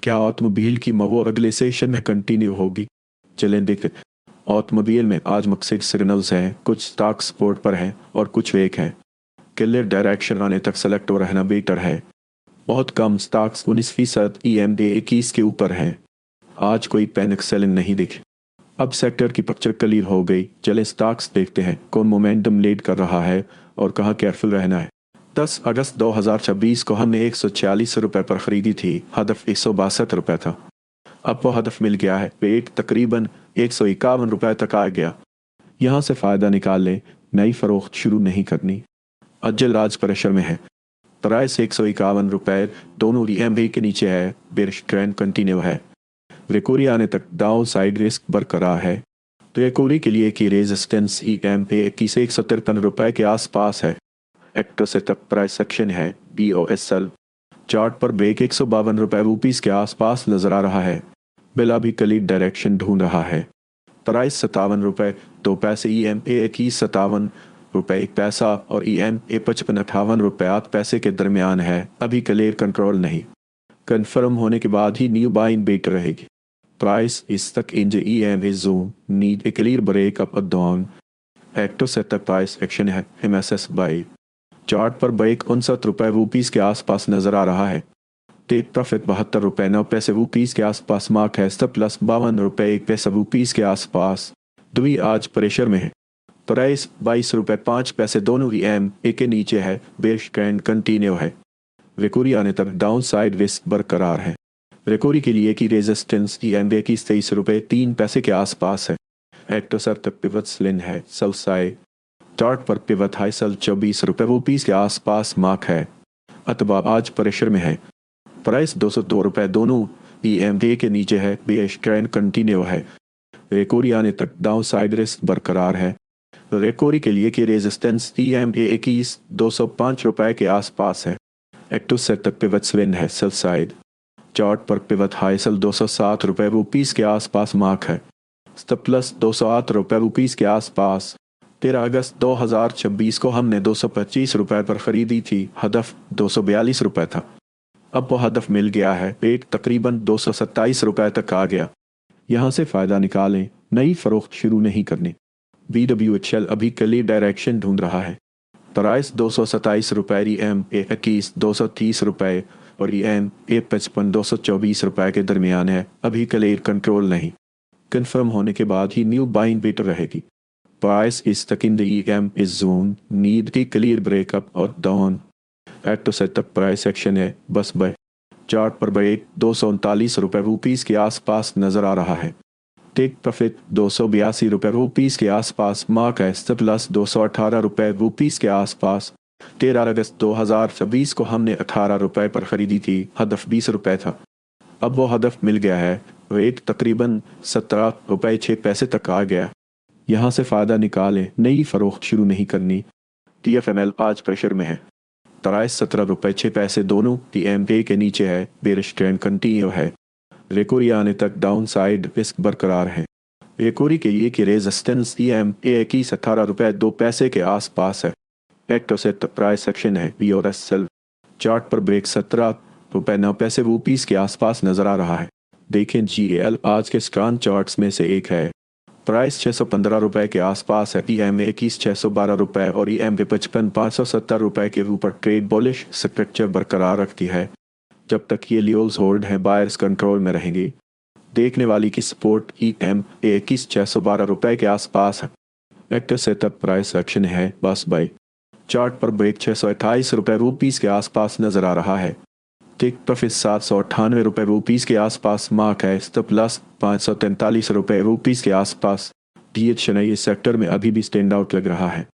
क्या ऑटोमोबाइल की मूव अगले सेशन में कंटिन्यू होगी? चलें देखें। ऑटोमोबाइल में आज मिक्स्ड सिग्नल्स हैं, कुछ स्टॉक सपोर्ट पर हैं और कुछ वीक हैं। क्लियर डायरेक्शन आने तक सेलेक्ट हो रहना बेटर है। बहुत कम स्टॉक्स 19% EMD 21 के ऊपर हैं। आज कोई पैनिक सेलिंग नहीं दिखी। अब सेक्टर की पिक्चर क्लियर हो गई। चले स्टॉक्स देखते हैं कौन मोमेंटम लीड कर रहा है और कहाँ केयरफुल रहना है। 10 अगस्त 2026 को हमने 146 रुपये पर ख़रीदी थी। हदफ 162 रुपये था। अब वो हदफ मिल गया है। वेट तकरीबन 151 रुपये तक आ गया। यहाँ से फ़ायदा निकाल लें। नई फ़रोख्त शुरू नहीं करनी। अज्जल राज प्रेशर में है। प्राइस 151 रुपये दोनों EMA के नीचे है। बेरिश ट्रेंड कंटिन्यू है। रिकवरी आने तक डाउन साइड रिस्क बरकरार है। तो रिकवरी के लिए की रेजिस्टेंस EMA 21 से 153 रुपये के आसपास है। एक्टर सेटअप प्राइस सेक्शन है BOSL। चार्ट पर ब्रेक 152 रुपये रुपीज़ के आसपास नजर आ रहा है। बिल अभी क्लियर डायरेक्शन ढूंढ रहा है। प्राइस 57 रुपये 2 पैसे EMA 21 57 रुपये 1 पैसा और EMA 55 58 रुपये 8 पैसे के दरमियान है। अभी क्लियर कंट्रोल नहीं। कंफर्म होने के बाद ही न्यू बाइंग बेटर रहेगी। प्राइस इस तक in EMA zone need a clear break up down. Active setup price action है MSS बाई। चार्ट पर ब्रेक 59 रुपये रुपीज़ के आसपास नजर आ रहा है। टेक प्रॉफिट 72 रुपये 9 पैसे रुपीज़ के आसपास मार्क है। स्टॉप लॉस 52 रुपये 1 पैसा रुपीज़ के आसपास। दुई आज प्रेशर में है। प्राइस 22 रुपये 5 पैसे दोनों EMA के नीचे है। बेरिश ट्रेंड कंटिन्यू है। रिकवरी आने तक डाउन साइड रिस्क बरकरार है। रिकवरी के लिए की रेजिस्टेंस EMA की 23 रुपये 3 पैसे के आसपास है। एक्टो सर तक पिवट स्लिन है सेल साइड। चार्ट पर पिवट हाई सेल 24 रुपये रुपीज़ के आसपास मार्क है। अतबा आज प्रेशर में है। प्राइस 202 रुपये दोनों EMA के नीचे है। बेरिश ट्रेंड कंटिन्यू है। रिकवरी आने तक डाउन साइड रिस्क बरकरार है। रिकवरी के लिए की रेजिस्टेंस EMA 21 205 रुपये के आसपास है। एक्टिव सेटअप पिवट स्विन है सेल साइड। चार्ट पर पिवट हाई सेल 207 रुपये रुपीज़ के आसपास मार्क है। स्टॉप प्लस 208 रुपये रुपीज़ के आसपास। 13 अगस्त 2026 को हमने 225 रुपये पर ख़रीदी थी। हदफ 242 रुपये था। अब वो हदफ मिल गया है। रेट तकरीबन 227 रुपये तक आ गया। यहाँ से फ़ायदा निकालें। नई फ़रोख्त शुरू नहीं करनी। BWHL अभी क्लियर डायरेक्शन ढूंढ रहा है। प्राइस 227 रुपये EMA 21 230 रुपये और EMA 55 224 रुपये के दरमियान है। अभी क्लियर कंट्रोल नहीं। कंफर्म होने के बाद ही न्यू बाइंग बेटर रहेगी। प्राइस इस तक in the EMA zone need की क्लियर ब्रेकअप और डाउन। एक्टो सेटअप प्राइस एक्शन है बस बाय। चार्ट पर ब्रेक 239 रुपये रुपीज़ के आसपास नजर आ रहा है। टेक प्रॉफिट 282 रुपये रुपीज़ के आसपास मार्क है। स्टॉप लॉस 218 रुपये रुपीज़ के आसपास। 13 अगस्त 2026 को हमने 18 रुपये पर ख़रीदी थी। हदफ 20 रुपये था। अब वो हदफ मिल गया है। रेट तकरीबन 17 रुपये 6 पैसे तक आ गया। यहाँ से फ़ायदा निकालें। नई फ़रोख्त शुरू नहीं करनी। TFML आज प्रेशर में है। प्राइस 17 रुपये 6 पैसे दोनों EMA के नीचे है। बेरिश ट्रेंड कंटिन्यू है। रिकवरी आने तक डाउन साइड रिस्क बरकरार है। रिकवरी के लिए की रेजिस्टेंस EMA की 18 रुपये 2 पैसे के आसपास है। एक्टो सेट प्राइस सेक्शन है BOSL। चार्ट पर ब्रेक 17 रुपये 9 पैसे रुपीज़ के आसपास नजर आ रहा है। देखें GAL आज के स्ट्रॉन्ग चार्ट्स में से एक है। प्राइस 615 रुपये के आसपास है। EMA 21 612 रुपये और EMA 55 570 रुपये के ऊपर ट्रेड बुलिश स्ट्रक्चर बरकरार रखती है। जब तक ये लेवल्स होल्ड हैं बायर्स कंट्रोल में रहेंगे। देखने वाली की सपोर्ट EMA 21 612 रुपये के आसपास है। एक्टिव सेटअप प्राइस एक्शन है बस बाय। चार्ट पर ब्रेक 628 रुपये रुपीज़ के आसपास नजर आ रहा है। टेक प्रॉफिट 798 रुपये रुपीज़ के आसपास मार्क है। स्टॉप लॉस 543 रुपये रुपीज़ के आसपास। DH चेन्नई इस सेक्टर में अभी भी स्टैंड आउट लग रहा है।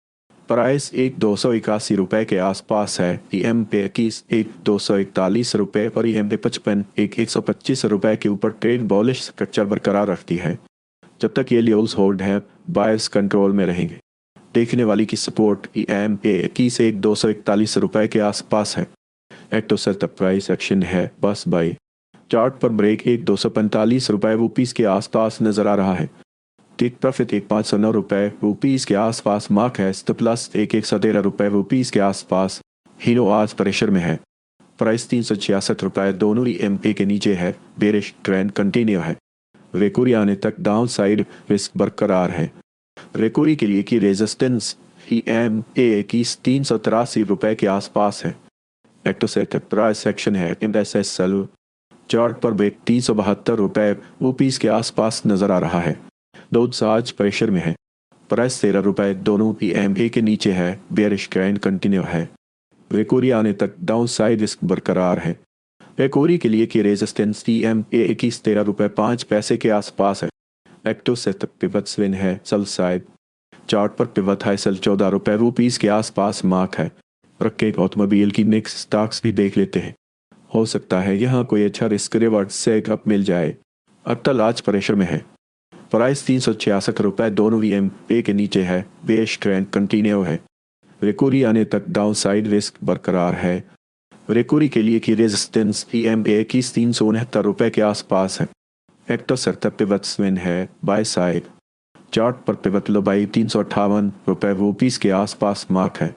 प्राइस 281 रुपये के आसपास है। EMA 21 241 रुपये और EMA 55 125 रुपये के ऊपर ट्रेड बुलिश स्ट्रक्चर बरकरार रखती है। जब तक ये लेवल्स होल्ड है बायर्स कंट्रोल में रहेंगे। देखने वाली की सपोर्ट EMA 21 241 रुपये के आसपास है। एक्टो सेटअप प्राइस एक्शन है बस बाई। चार्ट पर ब्रेक 245 रुपये रुपीज़ के आसपास नजर आ रहा है। टेक प्रॉफिट 509 रुपये रुपीज़ के आसपास मार्क है। स्टॉप लॉस 113 रुपये रुपीज़ के आसपास। हीरो आज प्रेशर में है। प्राइस 366 रुपए, दोनों EMA के नीचे है, बेरिश ट्रेंड कंटिन्यू है। रेकुरी आने तक डाउन साइड रिस्क बरकरार है। रेकुरी के लिए की रेजिस्टेंस EMA की 383 रुपए के आसपास है। एक्टोसेट प्राइस सेक्शन है MSSL चार्ट पर ब्रेक 372 रुपए रुपीस के आसपास नजर आ रहा है। डोज आज प्रेशर में है। प्राइस 13 रुपए, दोनों EMA के नीचे है, बेरिश ट्रेंड कंटिन्यू है। रेकुरी आने तक डाउन साइड रिस्क बरकरार है। रेकुरी के लिए की रेजिस्टेंस EMA 13 रुपए 5 पैसे के आसपास है। एक्टोसेट पिवट स्विंग है सेल साइड चार्ट पर पिवट हाई सेल 14 रुपए रुपीस के आसपास मार्क है। रखे ऑटोमोबाइल की नेक्स्ट स्टॉक्स भी देख लेते हैं। हो सकता है यहाँ कोई अच्छा रिस्क रिवर्ड सेटअप मिल जाए। अटल आज प्रेशर में है। प्राइस 366 रुपए, दोनों EMA के नीचे है, बेरिश ट्रेंड कंटिन्यू है। रेकुरी आने तक डाउन साइड रिस्क बरकरार है। रेकुरी के लिए की रेजिस्टेंस EMA की 369 रुपए के आसपास है। एक्टोसेट पिवट स्विंग है बाय साइड चार्ट पर पिवट लंबाई 358 रुपए रुपीस के आसपास मार्क है।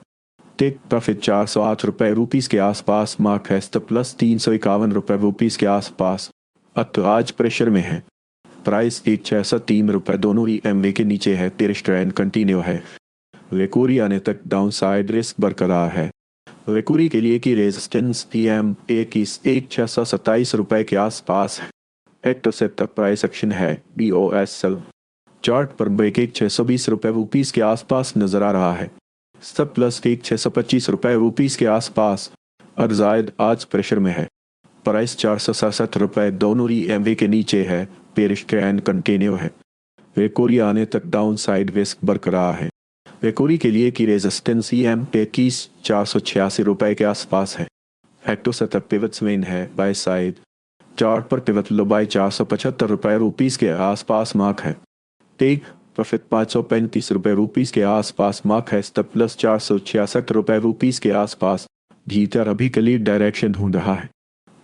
टेक प्रॉफिट 408 रुपए रुपीस के आसपास मार्क है। स्टॉप प्लस 351 रुपए रुपीस के आसपास। अतः आज प्रेशर में है। प्राइस 163 रुपए, दोनों EMA के नीचे है, बेरिश ट्रेंड कंटिन्यू है। रेकुरी आने तक डाउन साइड रिस्क बरकरार है। रेकुरी के लिए की रेजिस्टेंस EMA की 1627 रुपए के आसपास है। एक्टोसेट प्राइस एक्शन है BOSL चार्ट पर ब्रेक 620 रुपए रुपीस के आसपास नजर आ रहा है। सब प्लस 625 रुपए रुपीस के आसपास। अर्जायद आज प्रेशर में है। प्राइस 467 रुपए, दोनों EMA के नीचे है, बेरिश ट्रेंड कंटिन्यू है। रेकुरी आने तक डाउन साइड रिस्क बरकरार है। रेकुरी के लिए की रेजिस्टेंस EMA की 486 रुपए के आसपास है। एक्टोसेट पिवट स्विंग है बाय साइड चार्ट पर पिवट लंबाई 475 रुपए रुपीस के आसपास मार्क है। टेक प्रॉफिट 535 रुपए रुपीस के आसपास मार्क है। स्टॉप प्लस 466 रुपए रुपीस के आसपास। भीतर अभी क्लियर डायरेक्शन ढूंढ रहा है।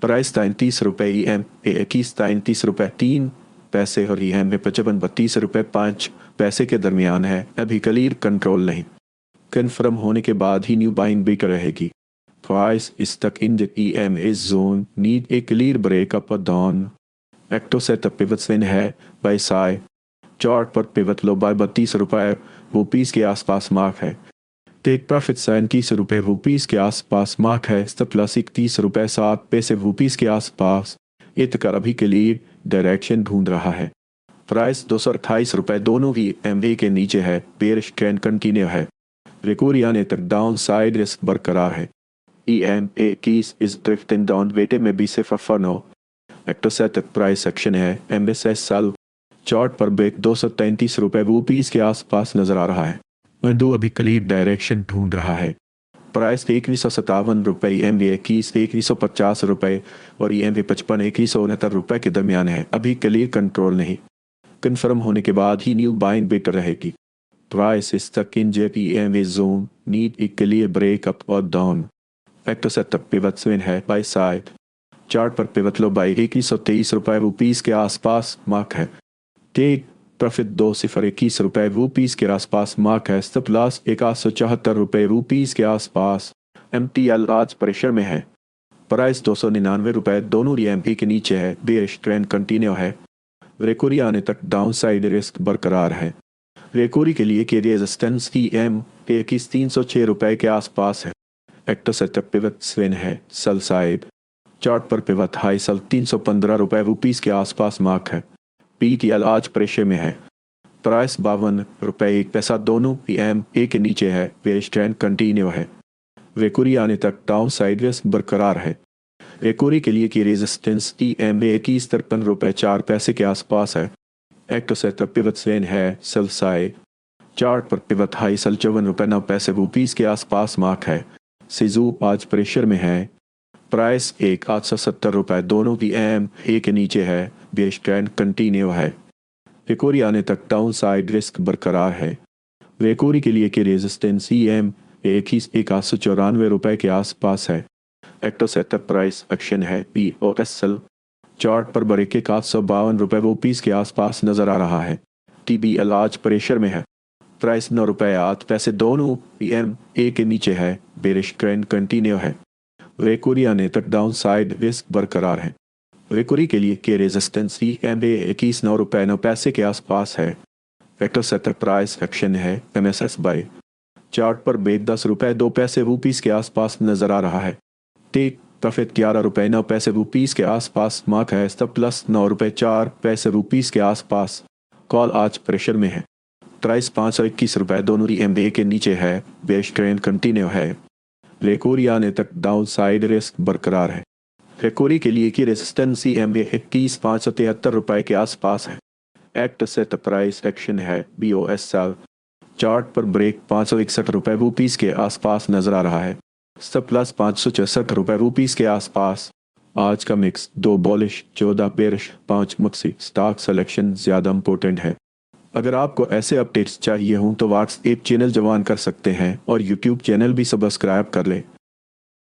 प्राइस 33 रुपए, EMA की 33 रुपए 3 पैसे और EMA 55 रुपए 5 पैसे के दरमियान है। अभी क्लियर कंट्रोल नहीं। कन्फर्म होने के बाद ही न्यू बाइंग भी रहेगी। प्राइस इस तक in the EMA zone need a clear breakup down. एक्टोसेट पिवट स्विंग है बाय साइड चार्ट पर पिवट लो बाय 32 रुपए रुपीस के आसपास मार्क है। टेक प्रॉफिट 37 रुपए रुपीस के आसपास मार्क है। स्टॉप प्लस 31 रुपए 7 पैसे रुपीस के आसपास। इतकर अभी के लिए डायरेक्शन ढूंढ रहा है। प्राइस 228 रुपए, दोनों EMA के नीचे है, बेरिश ट्रेंड कंटिन्यू है। रेकुरी आने तक डाउन साइड रिस्क बरकरार है। EMA keys is drifting down, वेटे में भी सिर्फ फनो। एक्टोसेट प्राइस एक्शन है MSSL चार्ट पर ब्रेक 233 रुपए रुपीस के आसपास नजर आ रहा है। दो अभी क्लियर डायरेक्शन ढूंढ रहा है। प्राइस 157 रुपए, EMA की 150 रुपए और EMA 55 169 रुपए के दरमियान है। अभी क्लियर कंट्रोल नहीं। कंफर्म होने के बाद ही न्यू बाइंग बेटर रहेगी। प्राइस इस तक in EMA zone need a clear breakup और डाउन। एक्टोसेट पिवट स्विंग है बाय साइड चार्ट पर पिवट लो बाई 123 रुपए रुपीस के आसपास मार्क है। टेक प्रॉफिट 221 रुपए रुपीस के आसपास मार्क है। स्टॉप लॉस 174 रुपए रुपीस के आसपास। MTL आज प्रेशर में है। प्राइस 299 रुपए, दोनों EMA के नीचे है, बेरिश ट्रेंड कंटिन्यू है। रेकुरी आने तक डाउन साइड रिस्क बरकरार है। रेकुरी के लिए की रेजिस्टेंस EMA की 306 रुपए के आसपास है। एक्टोसेट पिवट स्विंग है सेल साइड चार्ट पर पिवट हाई सेल 315 रुपए रुपीस के आसपास मार्क है। PTL आज प्रेशर में है। प्राइस 52 रुपए 1 पैसा, दोनों EMA के नीचे है, बेरिश ट्रेंड कंटिन्यू है। रेकुरी आने तक डाउन साइड रिस्क बरकरार है। रेकुरी के लिए की रेजिस्टेंस EMA की 53 रुपए 4 पैसे के आसपास है। एक्टोसेट पिवट स्विंग है सेल साइड चार्ट पर पिवट हाई सेल 54 रुपए 9 पैसे रुपीस के आसपास मार्क है। सिजू आज प्रेशर में है। प्राइस 870 रुपए, दोनों EMA के नीचे है, बेरिश ट्रेंड कंटिन्यू है। रेकुरी आने तक डाउन साइड रिस्क बरकरार है। रेकुरी के लिए की रेजिस्टेंस EMA की 194 रुपए के आसपास है। एक्टोसेट प्राइस एक्शन है BOSL चार्ट पर ब्रेक 752 रुपए रुपीस के आसपास नजर आ रहा है। TBL आज प्रेशर में है। प्राइस 9 रुपए 8 पैसे, दोनों EMA के नीचे है, बेरिश ट्रेंड कंटिन्यू है। वेकोरी आने तक डाउन साइड रिस्क बरकरार है। वेकोरी के लिए के रेजिस्टेंस EMA 21.09 के आसपास है। वेक्टर सेटर प्राइस एक्शन है MSS बाय। चार्ट पर बेग ₹10.02 के आसपास नजर आ रहा है। टेक प्रॉफिट ₹11.09 के आसपास मार्क है। स्टॉप प्लस ₹9.04 के आसपास। कॉल आज प्रेशर में है। प्राइस ₹521 दोनों EMA के नीचे है। बेश ट्रेंड कंटिन्यू है। वेकोरी आने तक डाउन साइड रिस्क बरकरार है। वेकोरी के लिए की रेजिस्टेंस EMA 21,573 के आसपास है। एक्ट सेट प्राइस एक्शन है BOS सेल। चार्ट पर ब्रेक ₹561 के आसपास नजर आ रहा है। सब प्लस ₹564 के आसपास। आज का mix 2 बॉलिश 14 bearish 5 Maksi stock selection ज़्यादा इंपॉर्टेंट है। अगर आपको ऐसे अपडेट्स चाहिए हों तो व्हाट्सएप चैनल ज्वाइन कर सकते हैं और यूट्यूब चैनल भी सब्सक्राइब कर लें।